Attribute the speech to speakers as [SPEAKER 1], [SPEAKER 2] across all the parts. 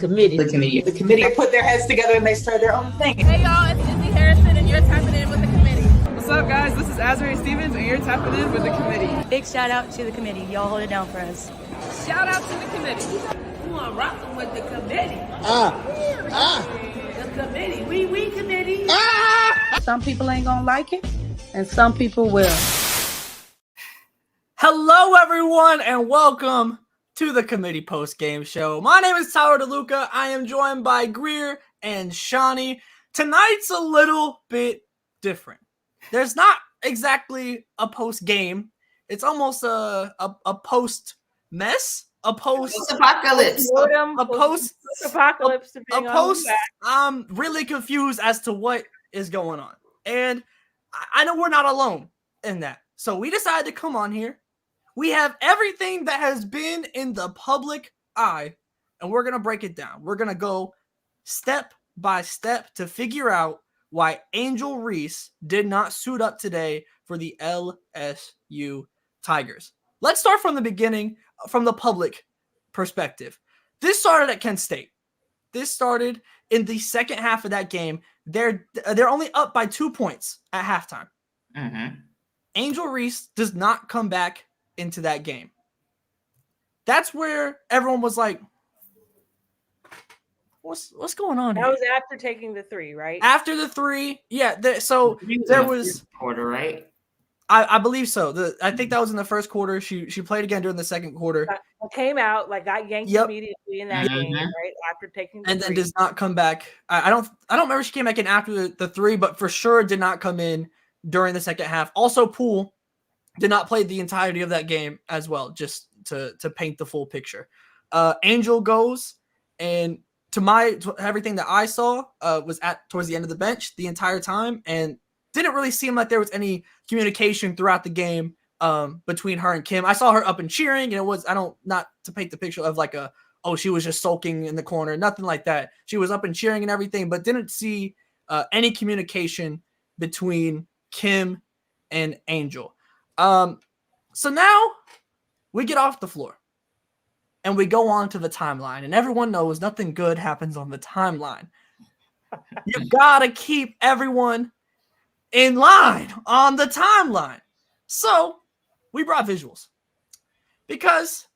[SPEAKER 1] committee.
[SPEAKER 2] The committee put their heads together and they started their own thing.
[SPEAKER 3] Hey y'all, it's Izzy Harrison and you're tapping in with the committee.
[SPEAKER 4] What's up guys, this is Azrae Stevens and you're tapping in with the committee.
[SPEAKER 5] Big shout out to the committee. Y'all hold it down for us.
[SPEAKER 3] Shout out to the committee.
[SPEAKER 1] Come on, rocking with the committee. The committee. We committee.
[SPEAKER 6] Some people ain't gonna like it, and some people will.
[SPEAKER 7] Hello, everyone, and welcome to the Committee Post-Game Show. My name is Tyler DeLuca. I am joined by Greer and Shawnee. Tonight's a little bit different. There's not exactly a post-game. It's almost a post-mess.
[SPEAKER 2] Post-apocalypse.
[SPEAKER 7] I'm really confused as to what is going on. And I know we're not alone in that. So we decided to come on here. We have everything that has been in the public eye, and we're going to break it down. We're going to go step by step to figure out why Angel Reese did not suit up today for the LSU Tigers. Let's start from the beginning, from the public perspective. This started at Kent State. This started in the second half of that game. They're only up by 2 points at halftime.
[SPEAKER 2] Mm-hmm.
[SPEAKER 7] Angel Reese does not come back into that game. That's where everyone was like, what's going on here?
[SPEAKER 8] That was after taking the three, right?
[SPEAKER 7] After the three, yeah. There was
[SPEAKER 2] quarter, right?
[SPEAKER 7] I believe so. I think that was in the first quarter. She played again during the second quarter.
[SPEAKER 8] Came out, got yanked immediately in that game, right? After taking the
[SPEAKER 7] and
[SPEAKER 8] three.
[SPEAKER 7] then does not come back. I don't remember if she came back in after the three, but for sure did not come in during the second half. Also, Poole did not play the entirety of that game as well, just to paint the full picture. Angel goes, and to everything that I saw was towards the end of the bench the entire time, and didn't really seem like there was any communication throughout the game between her and Kim. I saw her up and cheering, and it was not to paint the picture of she was just sulking in the corner, nothing like that. She was up and cheering and everything, but didn't see any communication between Kim and Angel. So now we get off the floor and we go on to the timeline, and everyone knows nothing good happens on the timeline. You gotta keep everyone in line on the timeline. So we brought visuals because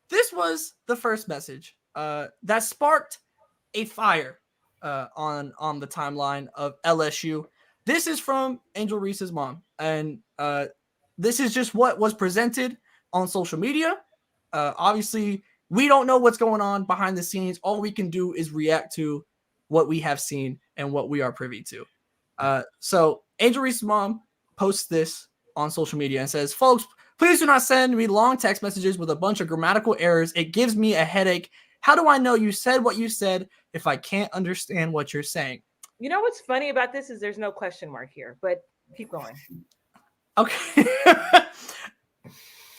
[SPEAKER 7] this was the first message that sparked a fire on the timeline of LSU. This is from Angel Reese's mom, and this is just what was presented on social media. Obviously, we don't know what's going on behind the scenes. All we can do is react to what we have seen and what we are privy to. So Angel Reese's mom posts this on social media and says, "Folks, please do not send me long text messages with a bunch of grammatical errors. It gives me a headache. How do I know you said what you said if I can't understand what you're saying?"
[SPEAKER 8] You know what's funny about this is there's no question mark here, but keep going.
[SPEAKER 7] Okay.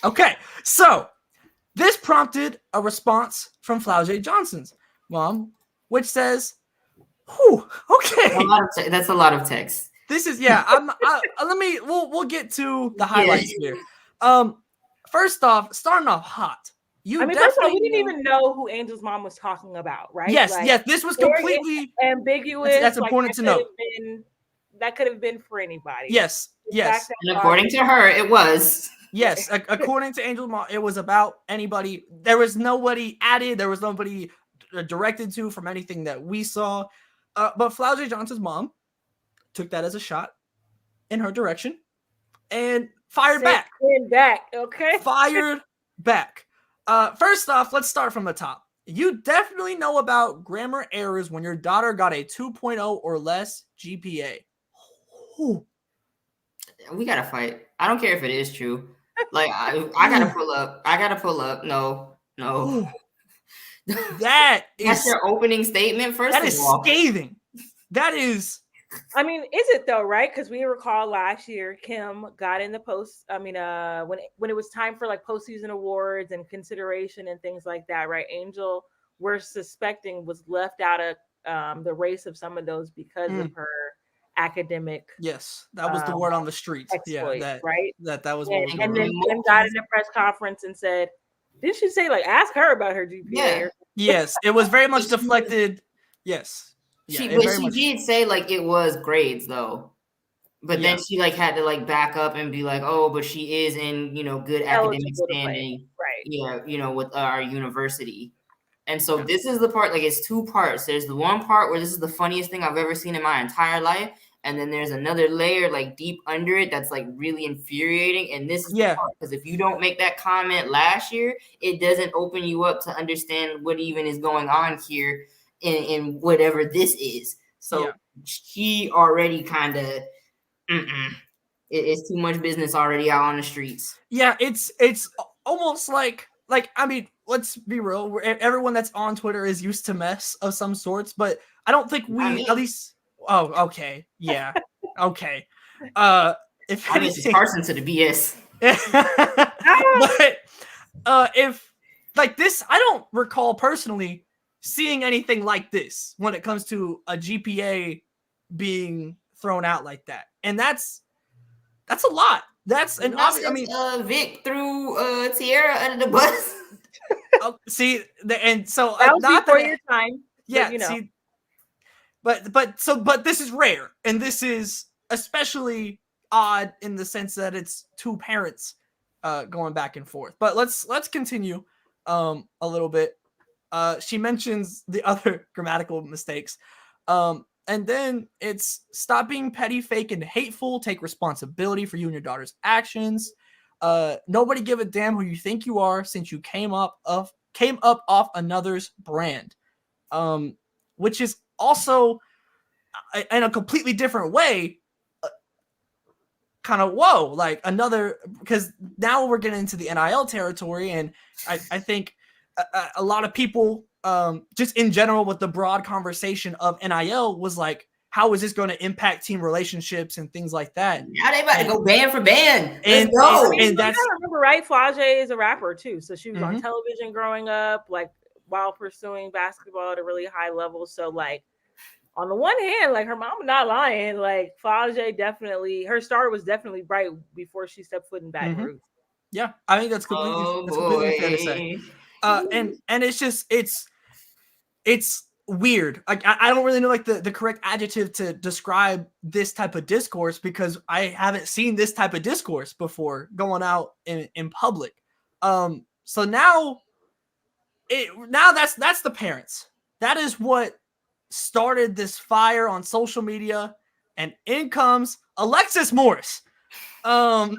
[SPEAKER 7] Okay. So this prompted a response from Flaujae Johnson's mom, which says, "Whew, okay."
[SPEAKER 2] That's a lot of text.
[SPEAKER 7] This is we'll get to the highlights here. First off, starting off hot.
[SPEAKER 8] First of all, we didn't even know who Angel's mom was talking about, right?
[SPEAKER 7] Yes, this was completely
[SPEAKER 8] ambiguous.
[SPEAKER 7] That's important to know.
[SPEAKER 8] That could have been for anybody.
[SPEAKER 7] Yes.
[SPEAKER 2] And according to her, it was.
[SPEAKER 7] Yes, according to Angel's mom, it was about anybody. There was nobody added. There was nobody directed to from anything that we saw. But Flaujae Johnson's mom took that as a shot in her direction and fired back.
[SPEAKER 8] Okay.
[SPEAKER 7] Fired back. First off, let's start from the top. You definitely know about grammar errors when your daughter got a 2.0 or less GPA. Ooh.
[SPEAKER 2] We gotta fight. I don't care if it is true. I gotta pull up. No. That's your opening statement.
[SPEAKER 7] That is scathing. That is.
[SPEAKER 8] Is it though, right? Because we recall last year Kim got in the post. When it was time for postseason awards and consideration and things like that, right? Angel, we're suspecting, was left out of the race of some of those because of her academic.
[SPEAKER 7] Yes, that was the word on the streets.
[SPEAKER 8] Exploit,
[SPEAKER 7] yeah,
[SPEAKER 8] right.
[SPEAKER 7] That was.
[SPEAKER 8] And then Kim got in a press conference and said, Didn't she say like ask her about her GPA?
[SPEAKER 2] Yeah.
[SPEAKER 7] Yes, it was very much deflected. Yes.
[SPEAKER 2] She
[SPEAKER 7] it very
[SPEAKER 2] she
[SPEAKER 7] much-
[SPEAKER 2] did say like it was grades though. But then she like had to like back up and be like, oh, but she is in, good academic
[SPEAKER 8] Eligible to play.
[SPEAKER 2] standing.
[SPEAKER 8] Right.
[SPEAKER 2] Yeah, with our university. And so this is the part, like it's two parts. There's the one part where this is the funniest thing I've ever seen in my entire life. And then there's another layer like deep under it that's like really infuriating. And this is the part, because if you don't make that comment last year, it doesn't open you up to understand what even is going on here in whatever this is. So she already kind of it's too much business already out on the streets.
[SPEAKER 7] Yeah, it's almost like I mean, let's be real. Everyone that's on Twitter is used to mess of some sorts, but I don't think at least. Oh, okay, yeah, okay. If
[SPEAKER 2] I miss Carson to the BS.
[SPEAKER 7] But if like this, I don't recall personally seeing anything like this when it comes to a GPA being thrown out like that, and that's a lot. That's an obvious. I mean,
[SPEAKER 2] Vic threw Tierra under the bus.
[SPEAKER 7] See, and so
[SPEAKER 8] that was
[SPEAKER 7] not
[SPEAKER 8] before
[SPEAKER 7] that,
[SPEAKER 8] your time.
[SPEAKER 7] Yeah,
[SPEAKER 8] but,
[SPEAKER 7] see, but this is rare, and this is especially odd in the sense that it's two parents going back and forth. But let's continue a little bit. She mentions the other grammatical mistakes. And then it's stop being petty, fake, and hateful. Take responsibility for you and your daughter's actions. Nobody give a damn who you think you are since you came up off another's brand. Which is also in a completely different way. Kind of whoa, like another, because now we're getting into the NIL territory, and I think a lot of people, just in general with the broad conversation of NIL, was like, how is this going to impact team relationships and things like that?
[SPEAKER 2] Now they about to go band for band.
[SPEAKER 7] And
[SPEAKER 8] that's, I remember, right? Flage is a rapper too, so she was on television growing up, like while pursuing basketball at a really high level. So like, on the one hand, like her mom not lying, like Flage definitely, her star was definitely bright before she stepped foot in Baton Rouge.
[SPEAKER 7] Yeah, I think that's completely fair to say. And it's just it's weird. Like I don't really know like the correct adjective to describe this type of discourse, because I haven't seen this type of discourse before going out in public. So now that's the parents. That is what started this fire on social media, and in comes Alexis Morris. And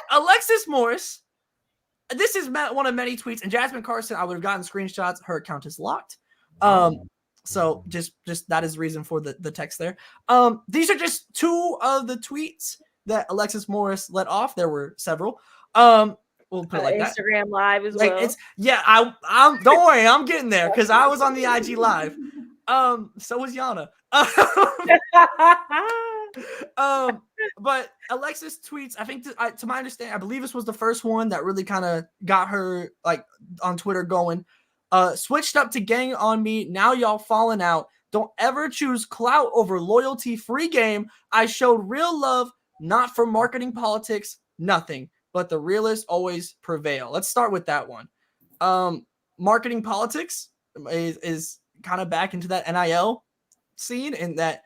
[SPEAKER 7] Alexis Morris, this is one of many tweets, and Jasmine Carson, I would have gotten screenshots. Her account is locked. So just that is the reason for the text there. These are just two of the tweets that Alexis Morris let off. There were several. We'll put it like
[SPEAKER 8] Instagram
[SPEAKER 7] that.
[SPEAKER 8] Live as well.
[SPEAKER 7] I'm don't worry, I'm getting there because I was on the IG Live. So was Yana. But Alexis tweets, I think to my understanding, I believe this was the first one that really kind of got her like on Twitter going. Switched up to gang on me. Now y'all falling out. Don't ever choose clout over loyalty. Free game. I showed real love, not for marketing politics, nothing. But the realists always prevail. Let's start with that one. Marketing politics is kind of back into that NIL scene, and that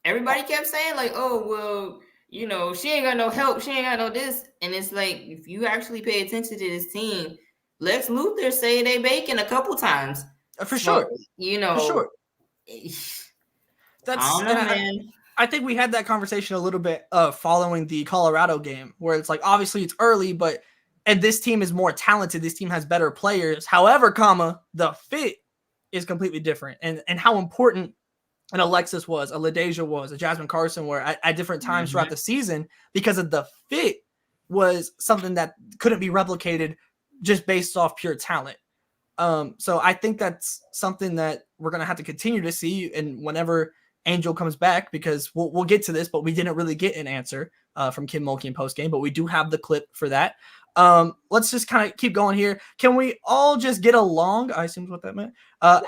[SPEAKER 2] everybody kept saying like, oh, well, she ain't got no help. She ain't got no this. And it's like, if you actually pay attention to this team, Lex Luthor say they baking a couple times.
[SPEAKER 7] For sure.
[SPEAKER 2] For sure.
[SPEAKER 7] That's,
[SPEAKER 2] I don't know, man.
[SPEAKER 7] I think we had that conversation a little bit following the Colorado game, where it's like, obviously it's early, and this team is more talented. This team has better players. However, the fit is completely different. And how important an Alexis was, a LaDeja was, a Jasmine Carson were at different times throughout the season, because of the fit was something that couldn't be replicated just based off pure talent. So I think that's something that we're going to have to continue to see. And whenever Angel comes back, because we'll get to this, but we didn't really get an answer from Kim Mulkey in postgame, but we do have the clip for that. Let's just kind of keep going here. Can we all just get along? I assumed what that meant.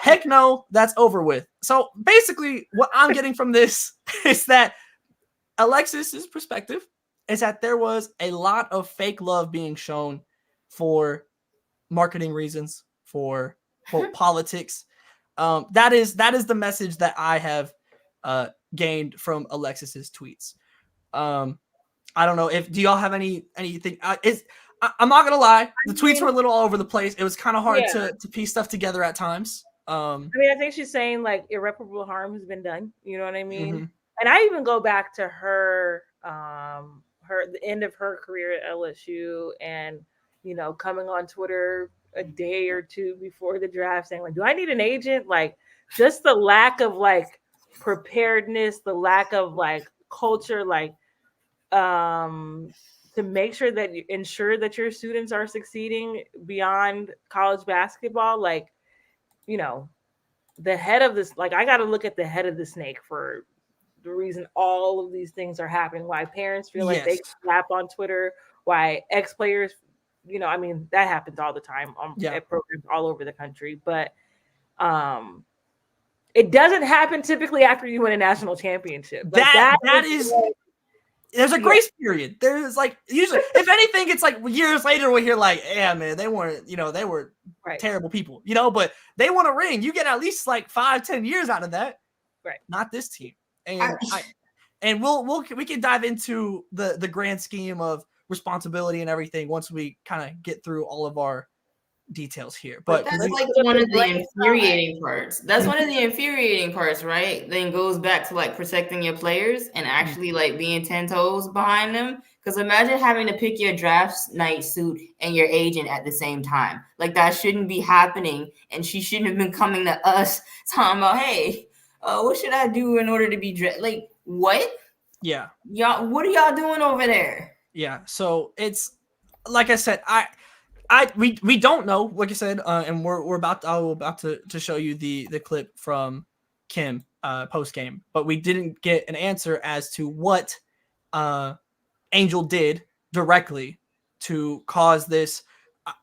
[SPEAKER 7] Heck no, that's over with. So basically what I'm getting from this is that Alexis's perspective is that there was a lot of fake love being shown for marketing reasons, for quote politics. That is the message that I have gained from Alexis's tweets. I don't know do y'all have anything? I'm not gonna lie, the tweets were a little all over the place. It was kind of hard to piece stuff together at times.
[SPEAKER 8] I mean, I think she's saying like irreparable harm has been done. You know what I mean?
[SPEAKER 7] Mm-hmm.
[SPEAKER 8] And I even go back to her, the end of her career at LSU, and coming on Twitter a day or two before the draft saying like, "Do I need an agent?" Like, just the lack of like preparedness, the lack of like culture, like to make sure that you ensure that your students are succeeding beyond college basketball. Like, the head of this, like, I got to look at the head of the snake for the reason all of these things are happening, why parents feel like they slap on Twitter, why ex-players, I mean, that happens all the time at programs all over the country. But it doesn't happen typically after you win a national championship. Like, that is there's a grace period. There's like, usually, if anything, it's like years later we hear like, yeah, man, they weren't, they were terrible people, but they won a ring. You get at least like 5-10 years out of that. Right. Not this team. And we can dive into the grand scheme of responsibility and everything once we kind of get through all of our details here. But
[SPEAKER 2] that's like one of the infuriating parts. That's one of the infuriating parts, right? Then goes back to like protecting your players and actually like being 10 toes behind them. Because imagine having to pick your draft night suit and your agent at the same time. Like, that shouldn't be happening. And she shouldn't have been coming to us talking about, hey, what should I do in order to be dressed? Like, what?
[SPEAKER 7] Yeah.
[SPEAKER 2] Y'all, what are y'all doing over there?
[SPEAKER 7] Yeah. So it's like I said, we don't know, like I said, and we're about to show you the clip from Kim post game, but we didn't get an answer as to what Angel did directly to cause this,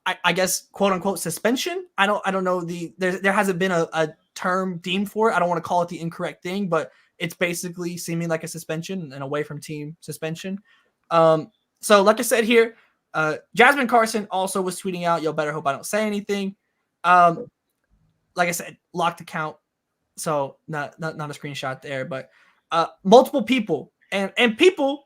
[SPEAKER 7] I guess, quote unquote suspension. I don't know there hasn't been a term deemed for it. I don't want to call it the incorrect thing, but it's basically seeming like a suspension and away from team suspension. So like I said here, Jasmine Carson also was tweeting out, "Yo, better hope I don't say anything." Like I said, locked account, so not a screenshot there, but multiple people and people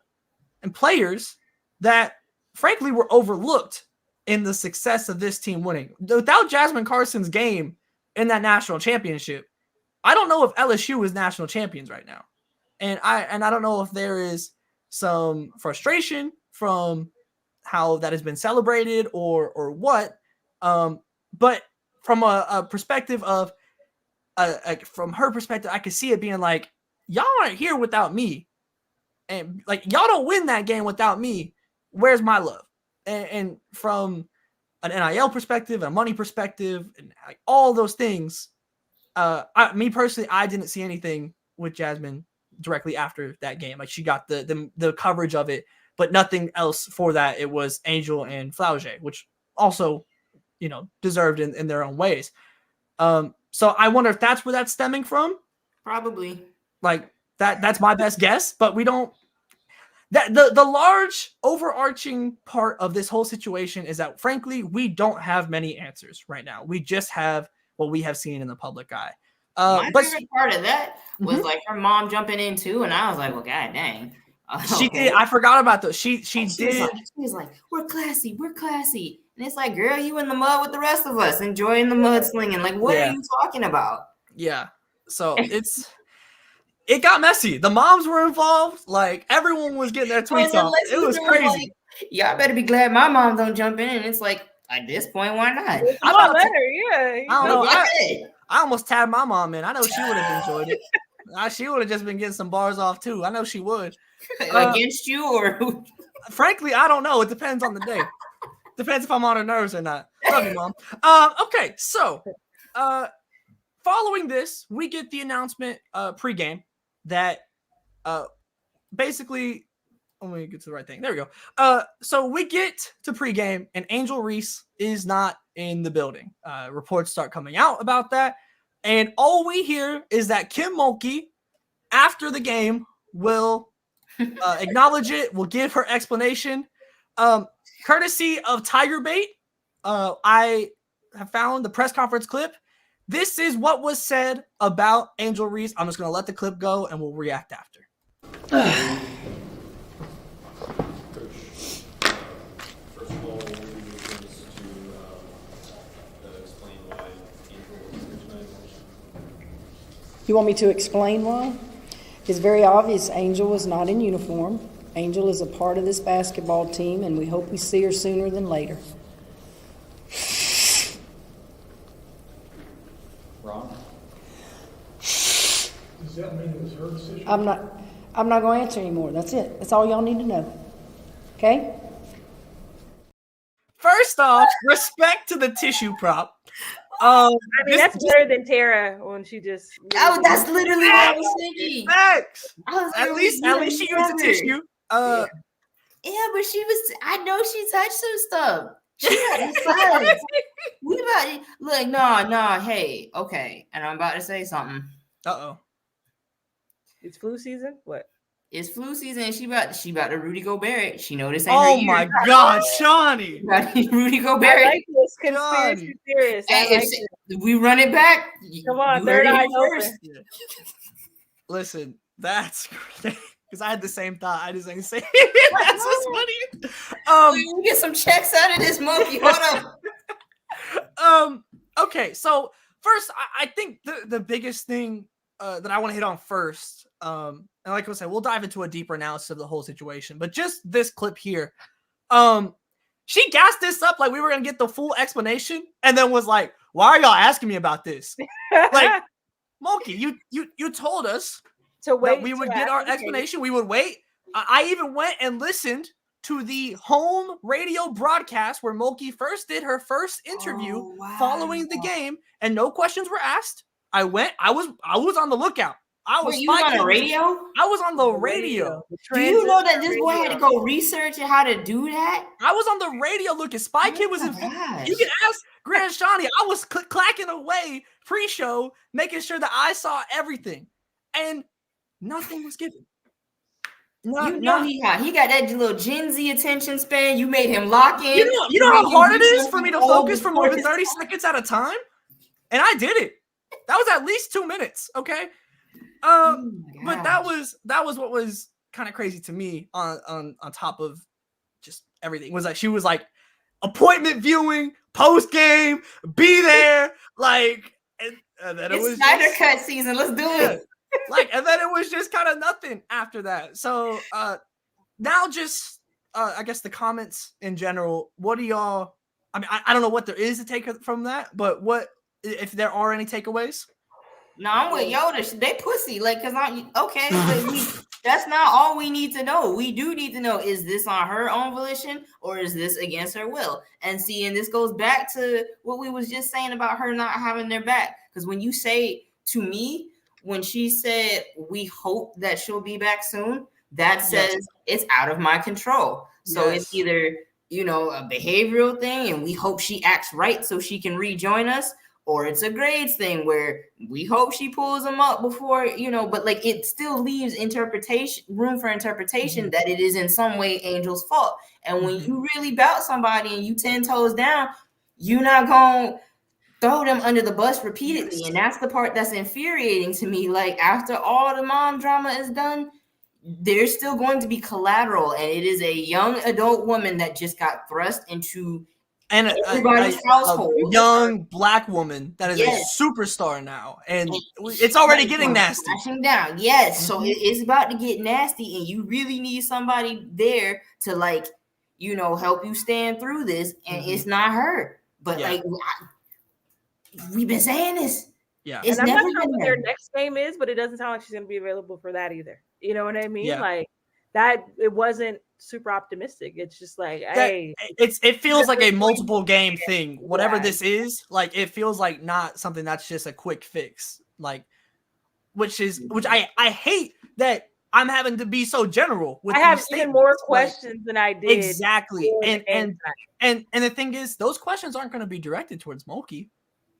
[SPEAKER 7] and players that frankly were overlooked in the success of this team winning. Without Jasmine Carson's game in that national championship, I don't know if LSU is national champions right now, and I don't know if there is some frustration from how that has been celebrated or what. But from a perspective of from her perspective, I could see it being like, y'all aren't here without me. And like, y'all don't win that game without me. Where's my love? And from an NIL perspective, a money perspective, and like all those things, me personally, I didn't see anything with Jasmine directly after that game. Like, she got the coverage of it, but nothing else for that. It was Angel and Flauge, which also, deserved in their own ways. So I wonder if that's where that's stemming from.
[SPEAKER 2] Probably.
[SPEAKER 7] Like, that's my best guess, but we don't. That the large overarching part of this whole situation is that, frankly, we don't have many answers right now. We just have what we have seen in the public eye.
[SPEAKER 2] My favorite part of that was like her mom jumping in too, and I was like, well, god dang.
[SPEAKER 7] She did. I forgot about those. She did.
[SPEAKER 2] She was like, we're classy. And it's like, girl, you in the mud with the rest of us, enjoying the mudslinging. Like, what are you talking about? Yeah. So it got messy. The moms were involved. Like, everyone was getting their tweets off. It was crazy. Like, y'all better be glad my mom don't jump in. And it's like, at this point, why not?
[SPEAKER 7] I don't know. I almost tagged my mom in. I know she would have enjoyed it. She would have just been getting some bars off too. I know she would.
[SPEAKER 2] Against you or who?
[SPEAKER 7] Frankly, I don't know. It depends on the day. Depends if I'm on her nerves or not. Love you, Mom. Okay, so following this, we get the announcement pregame that basically, let me get to the right thing. There we go. So we get to pregame, and Angel Reese is not in the building. Reports start coming out about that, and all we hear is that Kim Mulkey, after the game, will acknowledge it, will give her explanation. Courtesy of Tiger Bait, I have found the press conference clip. This is what was said about Angel Reese. I'm just going to let the clip go and we'll react after.
[SPEAKER 6] You want me to explain why? It's very obvious Angel is not in uniform. Angel is a part of this basketball team, and we hope we see her sooner than later.
[SPEAKER 9] Ron?
[SPEAKER 10] Does that mean it was her decision?
[SPEAKER 6] I'm not going to answer anymore. That's it. That's all y'all need to know. Okay?
[SPEAKER 7] First off, respect to the tissue prop.
[SPEAKER 8] I mean, that's better than Tara when she just.
[SPEAKER 2] Oh, that's literally what I was thinking.
[SPEAKER 7] Facts.
[SPEAKER 2] At
[SPEAKER 7] least she used the tissue.
[SPEAKER 2] Yeah, but she was. I know she touched some stuff. She had the sides. We about to, look. No. Hey, okay. And I'm about to say something.
[SPEAKER 7] Uh-oh.
[SPEAKER 8] It's flu season. What?
[SPEAKER 2] It's flu season. And she about to Rudy Gobert. She know this ain't
[SPEAKER 7] Oh
[SPEAKER 2] her year.
[SPEAKER 7] my God, Shawnee.
[SPEAKER 2] Rudy Gobert.
[SPEAKER 8] I like this conspiracy theorist.
[SPEAKER 2] We run it back.
[SPEAKER 8] Come on,
[SPEAKER 2] you
[SPEAKER 8] third
[SPEAKER 2] heard it
[SPEAKER 8] eye
[SPEAKER 2] here first.
[SPEAKER 8] open.
[SPEAKER 7] Listen, that's great. Because I had the same thought. I just ain't saying it. That's what's funny.
[SPEAKER 2] We get some checks out of this monkey. Hold
[SPEAKER 7] up. Okay, so first, I think the biggest thing that I want to hit on first, and like I said, we'll dive into a deeper analysis of the whole situation, but just this clip here, she gassed this up like we were gonna get the full explanation, and then was like, "Why are y'all asking me about this?" Like, Mulkey, you told us
[SPEAKER 8] to wait
[SPEAKER 7] that we would get our explanation. We would wait. I even went and listened to the home radio broadcast where Mulkey first did her first interview following the game, and no questions were asked. I was on the lookout.
[SPEAKER 2] Were you on the radio?
[SPEAKER 7] I was on the radio.
[SPEAKER 2] Do you know that this boy had to go research how to do that?
[SPEAKER 7] I was on the radio looking. Spy Kid was in. You can ask Grand Shawnee. I was clacking away pre-show, making sure that I saw everything, and nothing was given.
[SPEAKER 2] He got that little Gen Z attention span. You made him lock in.
[SPEAKER 7] You know how hard it is for me to focus for more than 30 seconds at a time, and I did it. That was at least 2 minutes. Okay. But that was what was kind of crazy to me on top of just everything was like she was like appointment viewing, post game, be there, like and then it was
[SPEAKER 2] Snyder cut season. Let's do it.
[SPEAKER 7] Like, and then it was just kind of nothing after that. So now just I guess the comments in general. What do y'all? I mean, I don't know what there is to take from that, but what if there are any takeaways?
[SPEAKER 2] No, I'm with Yoda. They pussy. Like, cause okay. That's not all we need to know. We do need to know, is this on her own volition or is this against her will? And see, and this goes back to what we was just saying about her not having their back. Because when you say to me, when she said, we hope that she'll be back soon, that says it's out of my control. So it's either, a behavioral thing and we hope she acts right so she can rejoin us, or it's a grades thing where we hope she pulls them up before, but like it still leaves room for interpretation that it is in some way Angel's fault. And when you really bout somebody and you 10 toes down, you're not going to throw them under the bus repeatedly. And that's the part that's infuriating to me. Like after all the mom drama is done, there's still going to be collateral. And it is a young adult woman that just got thrust into everybody's household.
[SPEAKER 7] A young black woman that is a superstar now, and it's already getting nasty.
[SPEAKER 2] Crashing down, So it's about to get nasty, and you really need somebody there to help you stand through this. And it's not her, but we've been saying this.
[SPEAKER 7] Yeah,
[SPEAKER 2] it's
[SPEAKER 8] and I'm
[SPEAKER 2] never
[SPEAKER 8] not sure what
[SPEAKER 2] been
[SPEAKER 8] their next game is, but it doesn't sound like she's going to be available for that either. You know what I mean?
[SPEAKER 7] Yeah.
[SPEAKER 8] Like that, it wasn't super optimistic. It's just like, hey,
[SPEAKER 7] it feels like a multiple game thing. Whatever this is, like it feels like not something that's just a quick fix. Like, which I hate that I'm having to be so general with.
[SPEAKER 8] I have even more questions than I did.
[SPEAKER 7] Exactly, and the thing is, those questions aren't going to be directed towards Mulkey.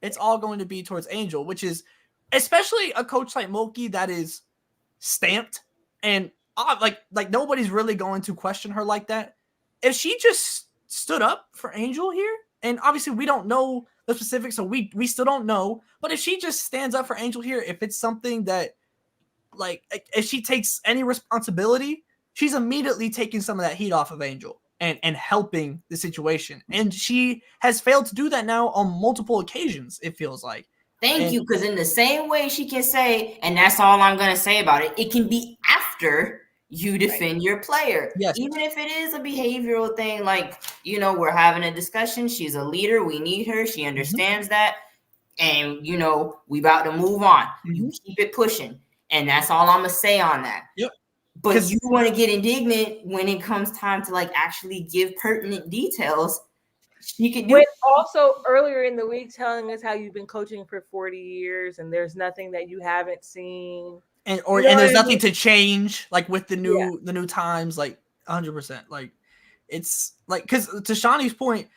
[SPEAKER 7] It's all going to be towards Angel, which is especially a coach like Mulkey that is stamped and. Like nobody's really going to question her like that. If she just stood up for Angel here And obviously we don't know the specifics, so we still don't know. But if she just stands up for Angel here, if it's something that, like, if she takes any responsibility, she's immediately taking some of that heat off of Angel and helping the situation. And she has failed to do that now on multiple occasions, it feels like.
[SPEAKER 2] Thank you, because in the same way she can say, and that's all I'm going to say about it, it can be after you defend your player.
[SPEAKER 7] Yes.
[SPEAKER 2] Even if it is a behavioral thing, like, you know, we're having a discussion. She's a leader. We need her. She understands that. And, you know, we about to move on. You keep it pushing. And that's all I'm going to say on that.
[SPEAKER 7] Yep.
[SPEAKER 2] But you want to get indignant when it comes time to, like, actually give pertinent details. You can do
[SPEAKER 8] With also earlier in the week telling us how you've been coaching for 40 years and there's nothing that you haven't seen.
[SPEAKER 7] And there's nothing to change, like, with the new times, like 100%. Like, it's like, because to Shawnee's point,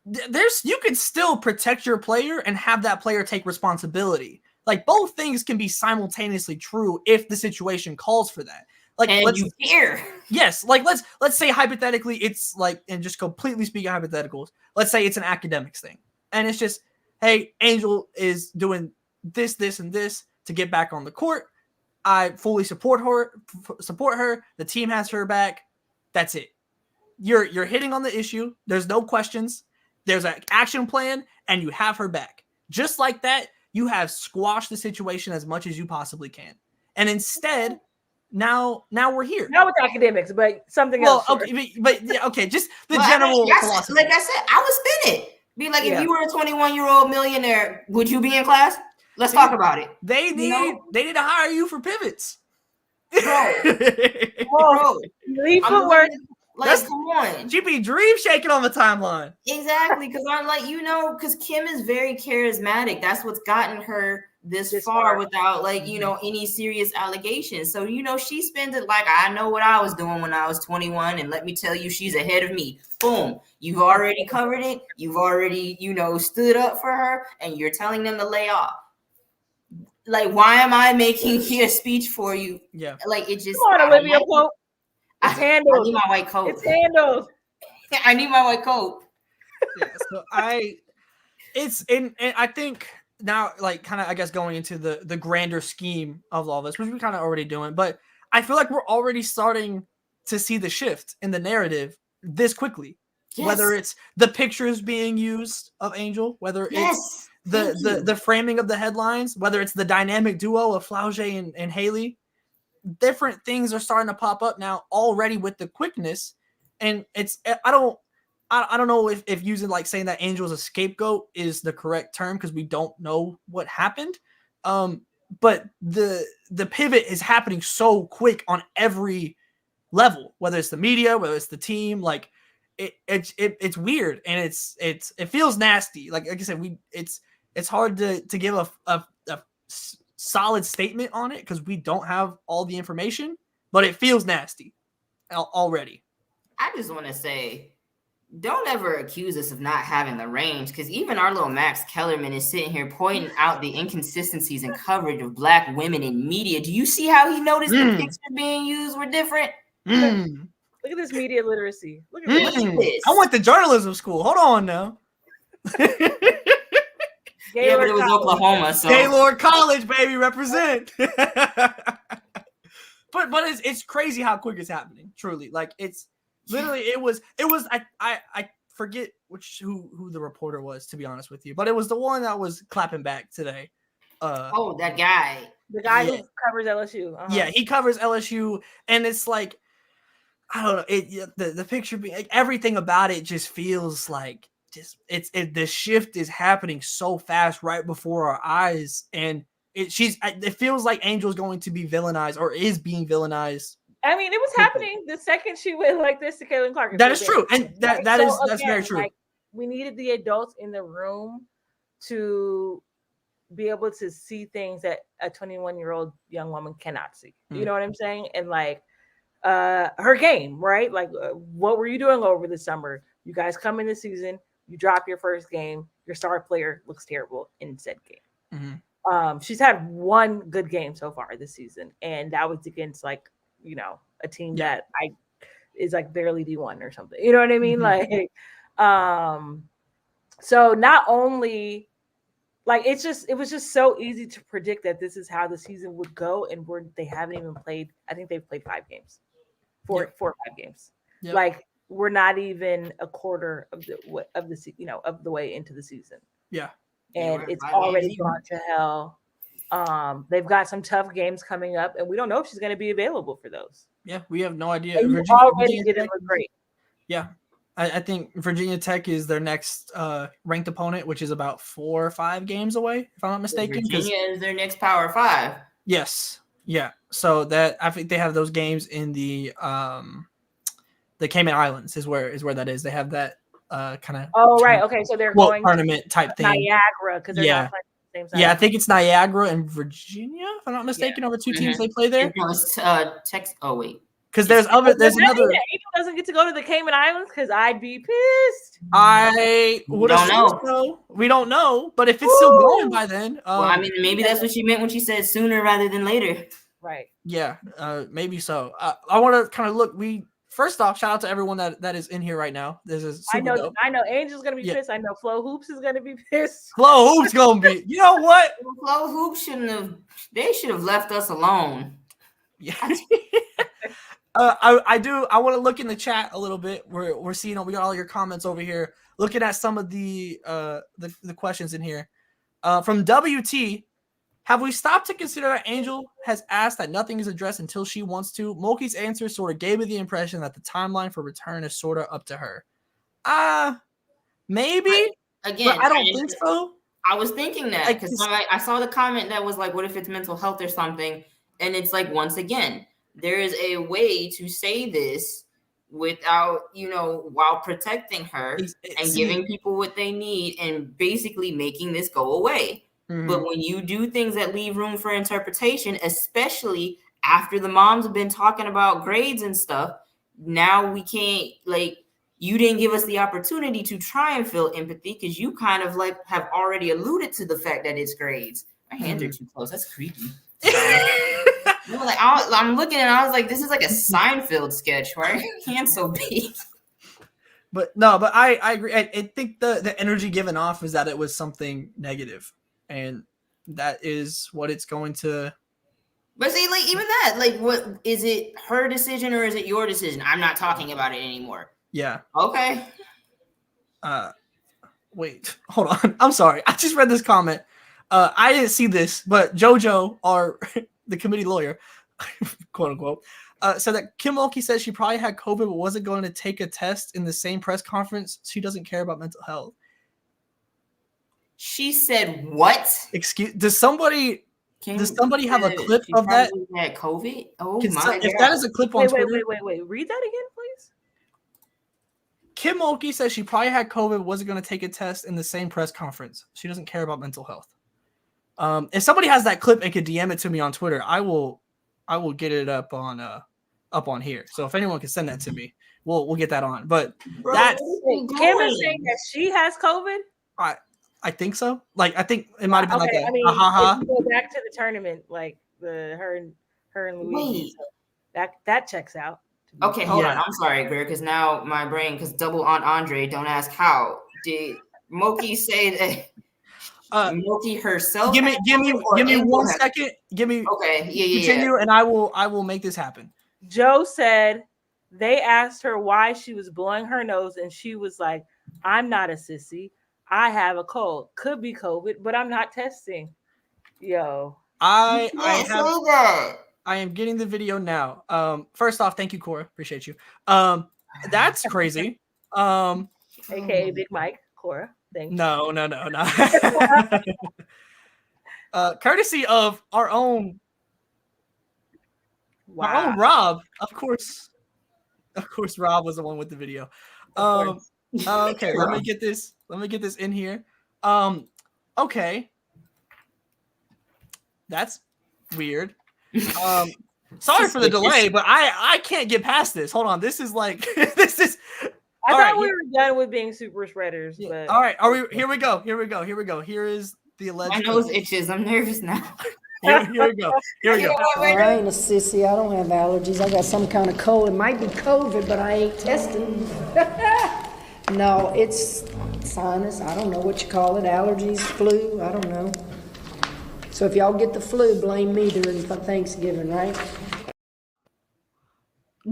[SPEAKER 7] you could still protect your player and have that player take responsibility. Like, both things can be simultaneously true if the situation calls for that. Like,
[SPEAKER 2] and you care.
[SPEAKER 7] Yes, like let's say hypothetically it's like, and just completely speaking hypotheticals, let's say it's an academics thing, and it's just, hey, Angel is doing this, and this to get back on the court. I fully support her. The team has her back. That's it. You're hitting on the issue. There's no questions. There's an action plan, and you have her back. Just like that, you have squashed the situation as much as you possibly can. And instead, now we're here.
[SPEAKER 8] Not with academics, but something else.
[SPEAKER 7] Okay, but okay, just the general philosophy.
[SPEAKER 2] Like I said, I would spin it. Be like, if you were a 21-year-old millionaire, would you be in class? Let's talk about it.
[SPEAKER 7] They need to hire you for pivots.
[SPEAKER 2] Bro.
[SPEAKER 8] Leave footwork.
[SPEAKER 2] Like, come on.
[SPEAKER 7] GP dream shaking on the timeline.
[SPEAKER 2] Exactly, because I'm like, you know, because Kim is very charismatic. That's what's gotten her this far without, like, you know, any serious allegations. So, you know, she spends it like, I know what I was doing when I was 21, and let me tell you, she's ahead of me. Boom. You've already covered it. You've already, you know, stood up for her, and you're telling them to lay off. Like, why am I making a speech for you?
[SPEAKER 7] Yeah.
[SPEAKER 2] Like, it just.
[SPEAKER 8] Come on, Olivia Pope. It's handled.
[SPEAKER 2] I need my white coat.
[SPEAKER 8] It's handled.
[SPEAKER 2] I need my white coat.
[SPEAKER 7] Yeah, so I think now, like, kind of, I guess, going into the grander scheme of all this, which we're kind of already doing, but I feel like we're already starting to see the shift in the narrative this quickly. Yes. Whether it's the pictures being used of Angel, whether it's the framing of the headlines, whether it's the dynamic duo of Flaugier and Haley. Different things are starting to pop up now already with the quickness, and it's I don't know if using, like, saying that Angel is a scapegoat is the correct term, because we don't know what happened, but the pivot is happening so quick on every level, whether it's the media, whether it's the team. Like, it's weird, and it feels nasty. Like I said, it's hard to give a solid statement on it because we don't have all the information, but it feels nasty already.
[SPEAKER 2] I just want to say, don't ever accuse us of not having the range, because even our little Max Kellerman is sitting here pointing out the inconsistencies in coverage of Black women in media. Do you see how he noticed the pictures being used were different?
[SPEAKER 8] Look at this media literacy. Look at this.
[SPEAKER 7] I went to journalism school. Hold on now.
[SPEAKER 2] Yeah, but it was Oklahoma, so
[SPEAKER 7] Gaylord College, baby, represent. But it's crazy how quick it's happening. Truly, like, it's literally it was. I forget who the reporter was, to be honest with you, but it was the one that was clapping back today.
[SPEAKER 2] That guy,
[SPEAKER 8] the guy who covers LSU.
[SPEAKER 7] Yeah, he covers LSU, and it's like, I don't know. The picture, like, everything about it just feels like. The shift is happening so fast right before our eyes, and it feels like Angel's going to be villainized, or is being villainized.
[SPEAKER 8] I mean, it was happening the second she went like this to Caitlin Clark.
[SPEAKER 7] That is true, and that's very true.
[SPEAKER 8] Like, we needed the adults in the room to be able to see things that a 21-year-old young woman cannot see. You know what I'm saying? And, like, her game, right? Like, what were you doing over the summer? You guys come in the season. You drop your first game, your star player looks terrible in said game. She's had one good game so far this season, and that was against, like, you know, a team that is like barely D1 or something. You know what I mean? Like, So not only like it was just so easy to predict that this is how the season would go, and they haven't even played. I think they've played 5 games, four or 5 games.
[SPEAKER 7] Yep.
[SPEAKER 8] Like we're not even a quarter of the way into the season.
[SPEAKER 7] Yeah,
[SPEAKER 8] and it's already gone to hell. They've got some tough games coming up, and we don't know if she's going to be available for those.
[SPEAKER 7] Yeah, we have no idea.
[SPEAKER 8] And Virginia didn't look great.
[SPEAKER 7] Yeah, I think Virginia Tech is their next ranked opponent, which is about 4 or 5 games away, if I'm not mistaken.
[SPEAKER 2] Virginia is their next Power 5.
[SPEAKER 7] Yes, yeah. So that I think they have those games in the Cayman Islands is where that is. They have that kind of.
[SPEAKER 8] Oh right, okay. So they're going
[SPEAKER 7] tournament type thing.
[SPEAKER 8] Niagara because they're not playing the same side.
[SPEAKER 7] Yeah, I think it's Niagara and Virginia, if I'm not mistaken, are the 2 teams they play there.
[SPEAKER 2] No, it's Texas. Oh wait.
[SPEAKER 7] Because there's another.
[SPEAKER 8] Angel doesn't get to go to the Cayman Islands because I'd be pissed.
[SPEAKER 7] I would assume so. We don't know, but if it's still going by then,
[SPEAKER 2] well, I mean, maybe that's what she meant when she said sooner rather than later.
[SPEAKER 8] Right.
[SPEAKER 7] Yeah, maybe so. I want to kind of look. First off, shout out to everyone that is in here right now. This is
[SPEAKER 8] I know Angel's gonna be pissed. I know Flo Hoops is gonna be pissed.
[SPEAKER 7] Flo Hoops gonna be. You know what?
[SPEAKER 2] Flo Hoops they should have left us alone.
[SPEAKER 7] Yeah. I want to look in the chat a little bit. We're seeing we got all your comments over here. Looking at some of the questions in here. From WT, have we stopped to consider that Angel has asked that nothing is addressed until she wants to? Mulkey's answer sort of gave me the impression that the timeline for return is sort of up to her. Maybe.
[SPEAKER 2] Again,
[SPEAKER 7] I don't think so.
[SPEAKER 2] I was thinking that because I saw the comment that was like, what if it's mental health or something? And it's like, once again, there is a way to say this without, while protecting her and giving people what they need and basically making this go away. Mm-hmm. But when you do things that leave room for interpretation, especially after the moms have been talking about grades and stuff, now we can't, you didn't give us the opportunity to try and feel empathy because you kind of have already alluded to the fact that it's grades. My hands are too close. That's creepy. I'm looking and I was like, this is like a Seinfeld sketch. Why are your hands so big?
[SPEAKER 7] But I agree. I think the energy given off is that it was something negative. And that is what it's going to.
[SPEAKER 2] But see, even that, what is it her decision or is it your decision? I'm not talking about it anymore.
[SPEAKER 7] Yeah.
[SPEAKER 2] Okay.
[SPEAKER 7] Wait, hold on. I'm sorry. I just read this comment. I didn't see this, but JoJo, the committee lawyer, quote unquote, said that Kim Mulkey said she probably had COVID but wasn't going to take a test in the same press conference. She doesn't care about mental health.
[SPEAKER 2] She said what?
[SPEAKER 7] Does somebody have a clip of that?
[SPEAKER 2] Had COVID? Oh
[SPEAKER 7] my God.
[SPEAKER 2] If
[SPEAKER 7] that is a clip on Twitter.
[SPEAKER 8] Wait. Read that again, please.
[SPEAKER 7] Kim Mulkey says she probably had COVID, wasn't going to take a test in the same press conference. She doesn't care about mental health. If somebody has that clip and could DM it to me on Twitter, I will get it up on here. So if anyone can send that to me, we'll get that on. But that's
[SPEAKER 8] Kim is saying that she has COVID.
[SPEAKER 7] I think so. I think it might have been
[SPEAKER 8] if you go back to the tournament, her and Louise. So that checks out.
[SPEAKER 2] Okay, hold on. I'm sorry, Greer, because now my brain, because double Aunt Andre, don't ask how. Did Mulkey say that Mulkey herself?
[SPEAKER 7] Give me 1 second. Give me continue, and I will make this happen.
[SPEAKER 8] Joe said they asked her why she was blowing her nose, and she was like, "I'm not a sissy. I have a cold. Could be COVID, but I'm not testing." Yo,
[SPEAKER 7] I am getting the video now. First off, thank you, Cora. Appreciate you. That's crazy.
[SPEAKER 8] AKA Big Mike, Cora. Thank you.
[SPEAKER 7] No. Courtesy of our own Rob. Of course, Rob was the one with the video. Okay, let me get this in here. Okay. That's weird. Sorry for the delay, but I can't get past this. Hold on. This is this is.
[SPEAKER 8] I thought we were done with being super spreaders. But
[SPEAKER 7] all right, Here we go. Here is the alleged.
[SPEAKER 2] My nose itches. I'm nervous now.
[SPEAKER 7] Here we go.
[SPEAKER 6] I ain't a sissy. I don't have allergies. I got some kind of cold. It might be COVID, but I ain't testing. No, it's sinus. I don't know what you call it. Allergies, flu. I don't know. So if y'all get the flu, blame me during Thanksgiving, right?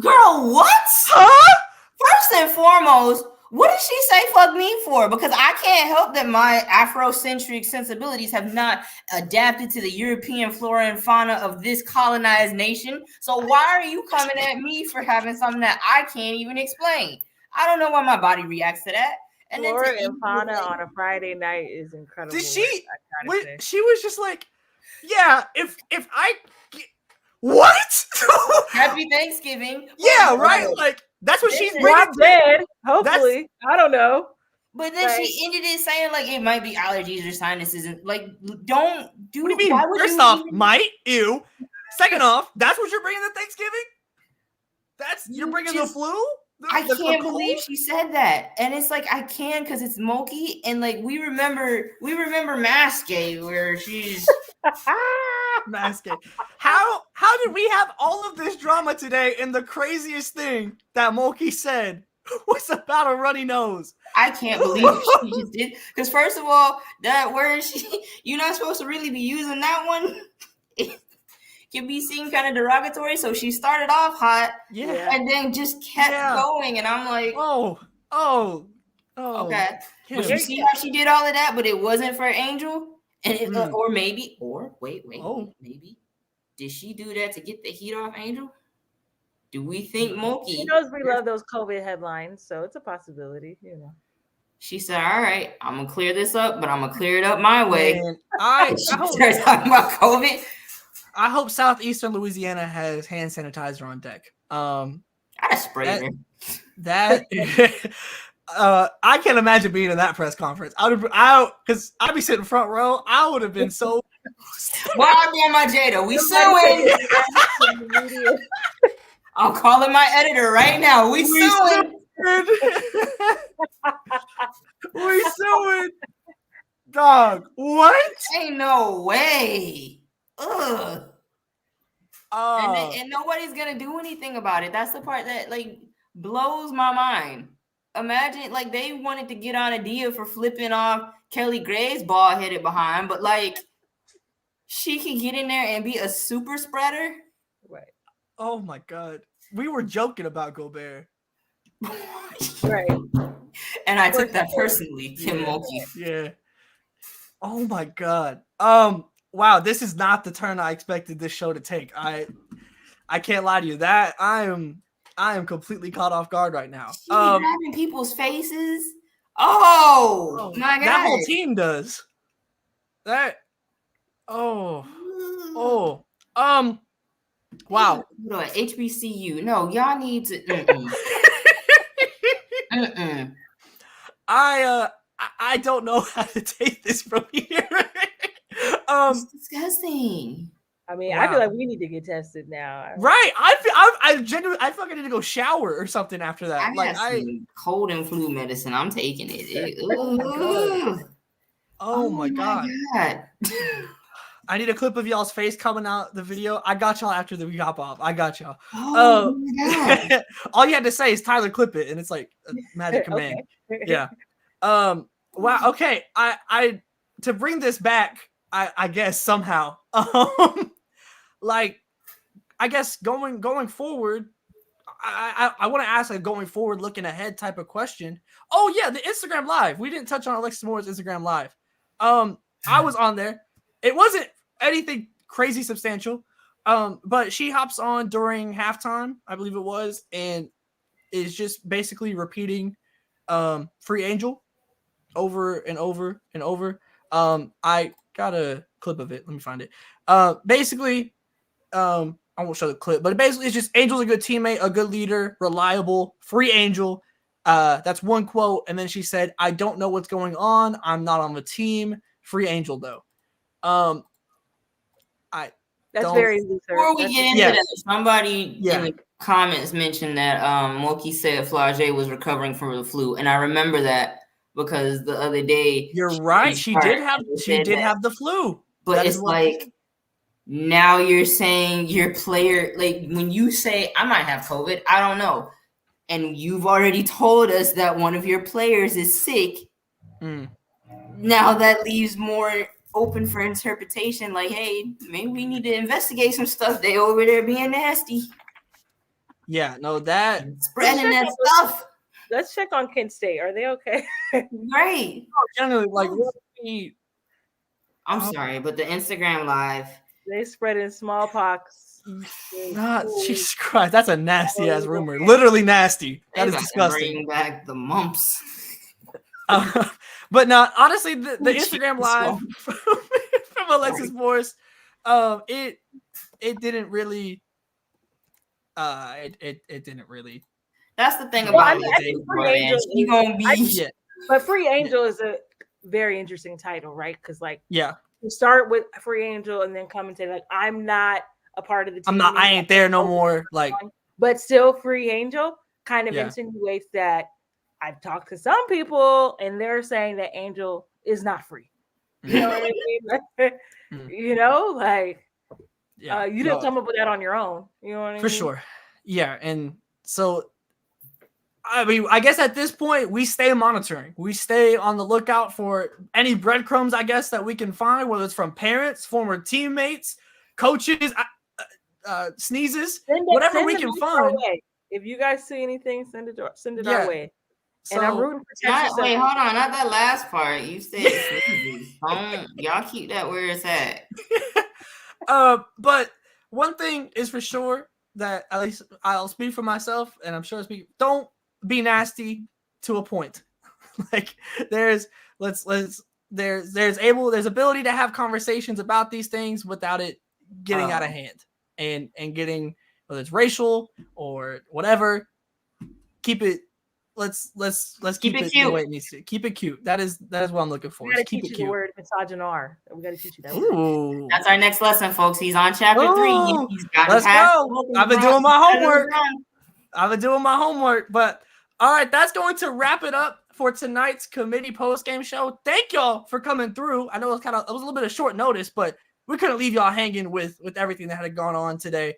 [SPEAKER 2] Girl, what? Huh? First and foremost, what did she say fuck me for? Because I can't help that my Afrocentric sensibilities have not adapted to the European flora and fauna of this colonized nation. So why are you coming at me for having something that I can't even explain? I don't know why my body reacts to that. And
[SPEAKER 8] Flora and fauna on a Friday night is incredible.
[SPEAKER 7] Did she? She was just like, yeah. If I what?
[SPEAKER 2] Happy Thanksgiving.
[SPEAKER 7] Yeah, right. Like that's what she's
[SPEAKER 8] bringing. Not dead. Hopefully, I don't know.
[SPEAKER 2] But then she ended it saying like it might be allergies or sinuses, and like don't do.
[SPEAKER 7] What do you mean? First off, might ew. Second off, that's what you're bringing to Thanksgiving. You're bringing the flu.
[SPEAKER 2] I can't believe she said that, and it's like I can because it's Mulkey, and like we remember Mask Day where she's
[SPEAKER 7] Mask Day. How did we have all of this drama today? And the craziest thing that Mulkey said was about a runny nose.
[SPEAKER 2] I can't believe she just did. Because first of all, that word you're not supposed to really be using that one. It can be seen kind of derogatory. So she started off hot, and then just kept going. And I'm like, okay. But you see how she did all of that, but it wasn't for Angel, and it, maybe did she do that to get the heat off Angel? Do we think Mulkey?
[SPEAKER 8] She knows we love those COVID headlines, so it's a possibility,
[SPEAKER 2] She said, "All right, I'm gonna clear this up, but I'm gonna clear it up my way."
[SPEAKER 7] Man, I hope
[SPEAKER 2] talking about COVID.
[SPEAKER 7] I hope Southeastern Louisiana has hand sanitizer on deck.
[SPEAKER 2] I sprayed her.
[SPEAKER 7] That I can't imagine being in that press conference. Because I'd be sitting front row. I would have been so.
[SPEAKER 2] Why I'm on my Jada? We suing. I'm calling my editor right now. We suing.
[SPEAKER 7] We suing. Dog, what?
[SPEAKER 2] Ain't no way. Ugh. And nobody's gonna do anything about it. That's the part that like blows my mind. Imagine like they wanted to get on Adia for flipping off Kelly Gray's ball headed behind, but like she can get in there and be a super spreader.
[SPEAKER 8] Right.
[SPEAKER 7] Oh my god. We were joking about Gobert.
[SPEAKER 8] Right.
[SPEAKER 2] And I took that personally, Kim Mulkey.
[SPEAKER 7] Yeah. Oh my god. Wow, this is not the turn I expected this show to take. I can't lie to you. That I am completely caught off guard right now.
[SPEAKER 2] Grabbing people's faces. Oh my god.
[SPEAKER 7] That whole team does. That wow.
[SPEAKER 2] HBCU. No, y'all need to
[SPEAKER 7] I don't know how to take this from here.
[SPEAKER 2] It's disgusting.
[SPEAKER 8] I mean, I feel like we need to get tested now.
[SPEAKER 7] Right. I genuinely fucking need to go shower or something after that.
[SPEAKER 2] I got some cold and flu medicine. I'm taking it.
[SPEAKER 7] Oh my god. I need a clip of y'all's face coming out the video. I got y'all after we hop off. I got y'all. Oh my god. All you had to say is Tyler clip it, and it's like a magic command. Okay. Yeah. Wow. Okay. I to bring this back, I guess somehow. Like, I guess going forward, I want to ask a going forward, looking ahead type of question. Oh yeah, the Instagram Live. We didn't touch on Alexis Moore's Instagram Live. I was on there. It wasn't anything crazy substantial, but she hops on during halftime, I believe it was, and is just basically repeating Free Angel over and over and over. I got a clip of it. Let me find it. Basically, I won't show the clip, but basically it's just Angel's a good teammate, a good leader, reliable, free Angel. That's one quote. And then she said, I don't know what's going on. I'm not on the team. Free Angel though.
[SPEAKER 8] That's very Luther.
[SPEAKER 2] Before we get into that, somebody in the comments mentioned that Mulkey said Flau'jae was recovering from the flu. And I remember that because the other day
[SPEAKER 7] you're right. She did have the flu.
[SPEAKER 2] But it's like now you're saying your player, like when you say I might have COVID, I don't know. and you've already told us that one of your players is sick. Now that leaves more open for interpretation. Like, hey, maybe we need to investigate some stuff. They over there being nasty.
[SPEAKER 7] Yeah, no, that
[SPEAKER 2] spreading that stuff.
[SPEAKER 8] Let's check on Kent State. Are they okay?
[SPEAKER 2] Right.
[SPEAKER 7] Generally, like,
[SPEAKER 2] I'm sorry, but the Instagram live.
[SPEAKER 8] They spread in smallpox.
[SPEAKER 7] Jesus Christ, that's a nasty ass rumor. Literally nasty. That is disgusting.
[SPEAKER 2] Bring back the mumps.
[SPEAKER 7] But no, honestly, the Instagram live from Alexis Morris, it didn't really, it didn't really.
[SPEAKER 2] That's the thing about
[SPEAKER 8] Free Angel. But Free Angel is a very interesting title, right? Because you start with Free Angel and then come and say like, I'm not a part of the team.
[SPEAKER 7] I ain't there no more. Like,
[SPEAKER 8] but still Free Angel kind of insinuates that I've talked to some people and they're saying that Angel is not free. You know what I mean? You know, like you didn't come up with that on your own. You know what I mean?
[SPEAKER 7] For sure. Yeah. And so I mean, I guess at this point we stay monitoring. We stay on the lookout for any breadcrumbs, I guess, that we can find, whether it's from parents, former teammates, coaches, sneezes, whatever we can find.
[SPEAKER 8] If you guys see anything, send it our way.
[SPEAKER 2] So, and I'm rooting for Texas. Wait, hold on, not that last part. You said sneezes. Y'all keep that where it's at.
[SPEAKER 7] But one thing is for sure that at least I'll speak for myself, and I'm sure I speak. Don't be nasty to a point. Like there's ability to have conversations about these things without it getting out of hand and getting, whether it's racial or whatever. Keep it. Let's keep it cute. The way it needs to. Keep it cute. That is what I'm looking for.
[SPEAKER 8] We gotta
[SPEAKER 7] keep
[SPEAKER 8] teach
[SPEAKER 7] it
[SPEAKER 8] you
[SPEAKER 7] cute.
[SPEAKER 8] the word misogynoir. We gotta teach you that.
[SPEAKER 7] Ooh.
[SPEAKER 2] That's our next lesson, folks. He's on chapter 3. He's got
[SPEAKER 7] Let's go. I've been doing my homework. But all right, that's going to wrap it up for tonight's committee post-game show. Thank y'all for coming through. I know it was a little bit of short notice, but we couldn't leave y'all hanging with everything that had gone on today.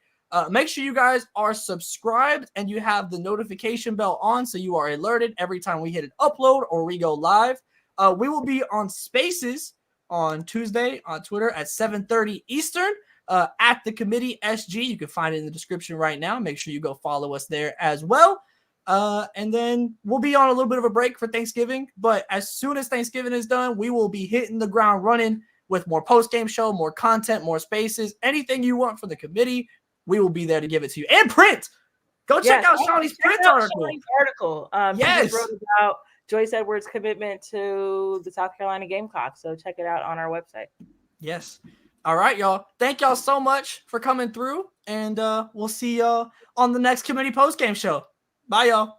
[SPEAKER 7] Make sure you guys are subscribed and you have the notification bell on so you are alerted every time we hit an upload or we go live. We will be on Spaces on Tuesday on Twitter at 7:30 Eastern at the committee SG. You can find it in the description right now. Make sure you go follow us there as well. And then we'll be on a little bit of a break for Thanksgiving. But as soon as Thanksgiving is done, we will be hitting the ground running with more post-game show, more content, more Spaces, anything you want from the committee. We will be there to give it to you. And print. Go check out Shawnee's print article.
[SPEAKER 8] Yes. He wrote about Joyce Edwards' commitment to the South Carolina Gamecocks. So check it out on our website.
[SPEAKER 7] Yes. All right, y'all. Thank y'all so much for coming through. And we'll see y'all on the next committee post-game show. Bye, y'all.